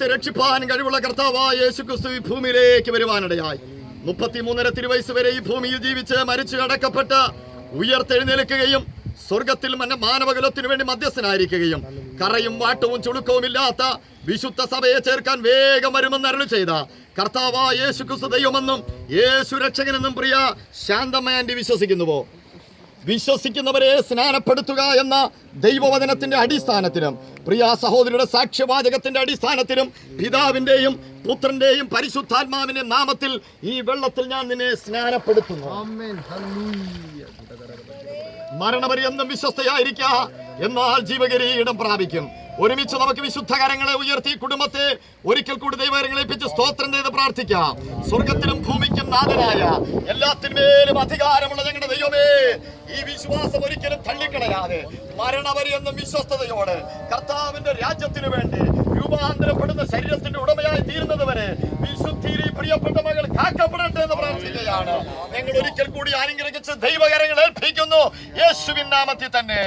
ലോകത്തെ രക്ഷിപ്പാൻ കഴിവുള്ള കർത്താവായ യേശുക്രിസ്തു ഈ ഭൂമിയിലേക്ക് വരുവാനിടയായി. 33 തിരുവയസ്സ് വരെ ഈ ഭൂമിയിൽ ജീവിച്ച് മരിച്ചു അടക്കപ്പെട്ട് ഉയർത്തെഴുന്നേൽക്കുകയും സ്വർഗത്തിൽ മാനവകുലത്തിനു വേണ്ടി മധ്യസ്ഥനായിരിക്കുകയും കറയും വാട്ടവും ചുളുക്കവും ഇല്ലാത്ത വിശുദ്ധ സഭയെ ചേർക്കാൻ വേഗം വരുമെന്ന് അരുളി ചെയ്ത കർത്താവായ യേശുക്രിസ്തു ദൈവമെന്നും യേശു രക്ഷകനെന്നും പ്രിയ ശാന്തമ്മയാൻറ്റി വിശ്വസിക്കുന്നുവോ? വിശ്വസിക്കുന്നവരെ സ്നാനപ്പെടുത്തുക എന്ന ദൈവവചനത്തിന്റെ അടിസ്ഥാനത്തിലും പ്രിയ സഹോദരിയുടെ സാക്ഷ്യവാചകത്തിന്റെ അടിസ്ഥാനത്തിലും പിതാവിന്റെയും പുത്രന്റെയും പരിശുദ്ധാത്മാവിന്റെ നാമത്തിൽ ഈ വെള്ളത്തിൽ ഞാൻ നിന്നെ സ്നാനപ്പെടുത്തുന്നു. മരണപര്യന്തം വിശ്വസ്തയായിരിക്ക, എന്നാൽ ജീവകിരീടം പ്രാപിക്കും. ഒരുമിച്ച് നമുക്ക് വിശുദ്ധ കരങ്ങളെ ഉയർത്തി കുടുംബത്തെ ഒരിക്കൽ കൂടി ദൈവകരങ്ങളെ ഏൽപ്പിച്ച് സ്തോത്രം ചെയ്ത് പ്രാർത്ഥിക്കാം. സ്വർഗത്തിലും ഭൂമിക്കും നാഥനായ എല്ലാത്തിന്മേലും അധികാരമുള്ള ഞങ്ങളുടെ ദൈവമേ, ഈ വിശ്വാസം ഒരിക്കലും തള്ളിക്കളയാതെ മരണപര്യന്തം വിശ്വസ്തയോടെ കർത്താവിന്റെ രാജ്യത്തിനു വേണ്ടി രൂപാന്തരപ്പെടുന്ന ശരീരത്തിന്റെ ഉടമയായി തീരുന്നത് വരെ വിശുദ്ധിയിൽ പ്രിയപ്പെട്ട മകൾ കാക്കപ്പെടട്ടെ എന്ന് പ്രാർത്ഥിക്കുകയാണ്. ഞങ്ങൾ ഒരിക്കൽ കൂടി അനുഗ്രഹിച്ച് ദൈവകരങ്ങൾ ഏൽപ്പിക്കുന്നു യേശുവിൻ നാമത്തിൽ തന്നെ.